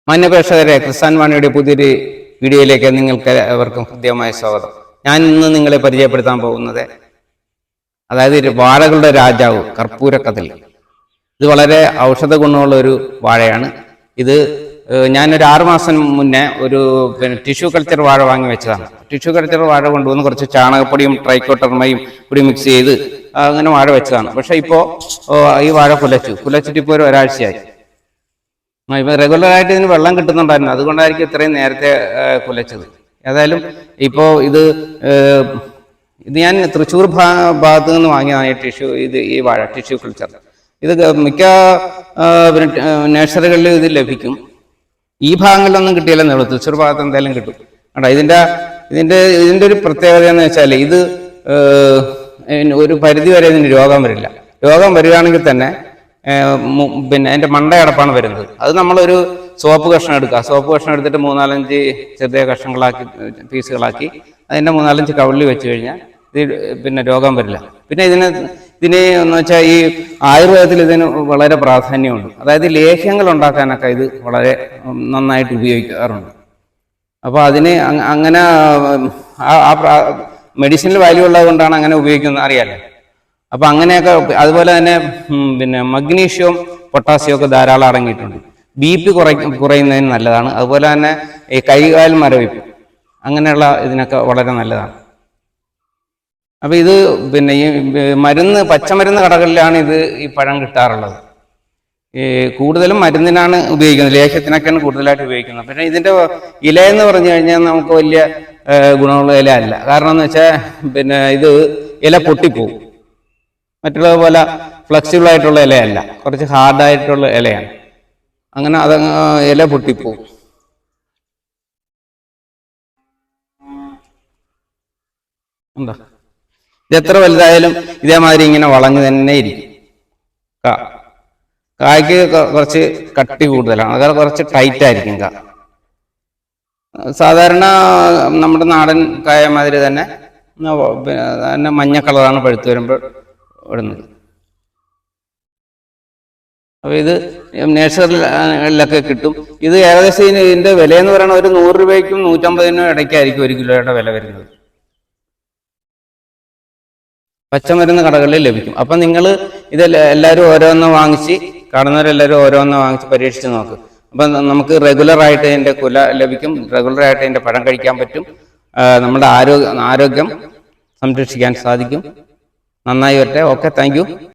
മാന്യപ്രേക്ഷകരെ, Christian വാണിയുടെ പുതിയൊരു വീഡിയോയിലേക്ക് നിങ്ങൾക്ക് എവർക്കും ഹൃദ്യമായ സ്വാഗതം. ഞാൻ ഇന്ന് നിങ്ങളെ പരിചയപ്പെടുത്താൻ പോകുന്നത് അതായത് വാഴകളുടെ രാജാവ് കർപ്പൂരക്കതിൽ. ഇത് വളരെ ഔഷധ ഗുണമുള്ള ഒരു വാഴയാണ്. ഇത് ഞാനൊരു 6 മാസം മുന്നേ ഒരു ടിഷ്യൂ കൾച്ചർ വാഴ വാങ്ങി വെച്ചതാണ്. ടിഷ്യൂ കൾച്ചർ വാഴ കൊണ്ടുവന്ന് കുറച്ച് ചാണകപ്പൊടിയും ട്രൈക്കോട്ടർമയും കൂടി മിക്സ് ചെയ്ത് അങ്ങനെ വാഴ വെച്ചതാണ്. പക്ഷെ ഇപ്പോൾ ഈ വാഴ കുലച്ചിട്ട് ഇപ്പോൾ ഒരാഴ്ചയായി. ഇപ്പം റെഗുലറായിട്ട് ഇതിന് വെള്ളം കിട്ടുന്നുണ്ടായിരുന്നു, അതുകൊണ്ടായിരിക്കും ഇത്രയും നേരത്തെ കുലച്ചത്. ഏതായാലും ഇപ്പോൾ ഇത് ഞാൻ തൃശ്ശൂർ ഭാഗത്ത് നിന്ന് വാങ്ങിയതാണ് ഈ വാഴ ടിഷ്യൂ കൾച്ചർ. ഇത് മിക്ക നഴ്സറികളിൽ ഇത് ലഭിക്കും. ഈ ഭാഗങ്ങളിലൊന്നും കിട്ടിയില്ലെന്നേ ഉള്ളൂ, തൃശ്ശൂർ ഭാഗത്ത് എന്തായാലും കിട്ടും. കേട്ടോ, ഇതിൻ്റെ ഒരു പ്രത്യേകത എന്ന് വെച്ചാൽ ഇത് ഒരു പരിധി വരെ ഇതിന് രോഗം വരില്ല. രോഗം വരികയാണെങ്കിൽ തന്നെ അതിന്റെ മണ്ടയടപ്പാണ് വരുന്നത്. അത് നമ്മളൊരു സോപ്പ് കഷ്ണം എടുക്കുക. സോപ്പ് കഷ്ണം എടുത്തിട്ട് 3-4 ചെറിയ കഷ്ണങ്ങളാക്കി പീസുകളാക്കി അതിന്റെ 3-4 കവിളിൽ വെച്ച് കഴിഞ്ഞാൽ ഇത് രോഗം വരില്ല. പിന്നെ ഇതിന് എന്ന് വെച്ചാൽ ഈ ആയുർവേദത്തിൽ ഇതിന് വളരെ പ്രാധാന്യമുണ്ട്. അതായത് ലേഹ്യങ്ങൾ ഉണ്ടാക്കാനൊക്കെ ഇത് വളരെ നന്നായിട്ട് ഉപയോഗിക്കാറുണ്ട്. അപ്പോൾ അതിന് അങ്ങനെ മെഡിസിനിൽ വാല്യൂ ഉള്ളത് കൊണ്ടാണ് അങ്ങനെ ഉപയോഗിക്കുന്നത്, അറിയാലോ. അപ്പൊ അങ്ങനെയൊക്കെ. അതുപോലെ തന്നെ മഗ്നീഷ്യവും പൊട്ടാസ്യവും ഒക്കെ ധാരാളം അടങ്ങിയിട്ടുണ്ട്. BP കുറയുന്നതിന് നല്ലതാണ്. അതുപോലെ തന്നെ ഈ കൈകാൽ മരവിപ്പ് അങ്ങനെയുള്ള ഇതിനൊക്കെ വളരെ നല്ലതാണ്. അപ്പൊ ഇത് ഈ പച്ചമരുന്ന് കടകളിലാണ് ഈ പഴം കിട്ടാറുള്ളത്. കൂടുതലും മരുന്നിനാണ് ഉപയോഗിക്കുന്നത്, ലേഹ്യത്തിനൊക്കെയാണ് കൂടുതലായിട്ട് ഉപയോഗിക്കുന്നത്. പക്ഷേ ഇതിന്റെ ഇല എന്ന് പറഞ്ഞു കഴിഞ്ഞാൽ നമുക്ക് വലിയ ഗുണമുള്ള ഇല അല്ല. കാരണം എന്ന് വെച്ചാൽ ഇത് ഇല പൊട്ടിപ്പോവും. മറ്റുള്ളത് പോലെ ഫ്ലെക്സിബിൾ ആയിട്ടുള്ള ഇലയല്ല, കുറച്ച് ഹാർഡായിട്ടുള്ള ഇലയാണ്. അങ്ങനെ അത് ഇല പൊട്ടിപ്പോവും. എന്താ, ഇത് എത്ര വലുതായാലും ഇതേമാതിരി ഇങ്ങനെ വളഞ്ഞു തന്നെ ഇരിക്കും. കായ്ക്ക് കുറച്ച് കട്ടി കൂടുതലാണ്, അത് കുറച്ച് ടൈറ്റ് ആയിരിക്കും സാധാരണ നമ്മുടെ നാടൻ കായ മാതിരി തന്നെ മഞ്ഞ കളറാണ് പഴുത്തു വരുമ്പോൾ ഇടുന്നത്. അപ്പൊ ഇത് നഴ്സറികളിലൊക്കെ കിട്ടും. ഇത് ഏകദേശം ഇതിന്റെ വില എന്ന് പറയുന്നത് ഒരു 100 രൂപയ്ക്കും 150 ഇടയ്ക്കായിരിക്കും 1 കിലോയുടെ വില വരുന്നത്. പച്ചമരുന്ന് കടകളിൽ ലഭിക്കും. അപ്പൊ നിങ്ങൾ ഇത് എല്ലാവരും ഓരോന്ന് വാങ്ങിച്ച്, കാണുന്നവരെല്ലാവരും ഓരോന്ന് വാങ്ങിച്ച് പരീക്ഷിച്ച് നോക്ക്. അപ്പൊ നമുക്ക് റെഗുലറായിട്ട് ഇതിന്റെ കുല ലഭിക്കും, റെഗുലറായിട്ട് ഇതിന്റെ പഴം കഴിക്കാൻ പറ്റും. നമ്മുടെ ആരോഗ്യം സംരക്ഷിക്കാൻ സാധിക്കും. നന്നായി വരട്ടെ. Okay, thank you.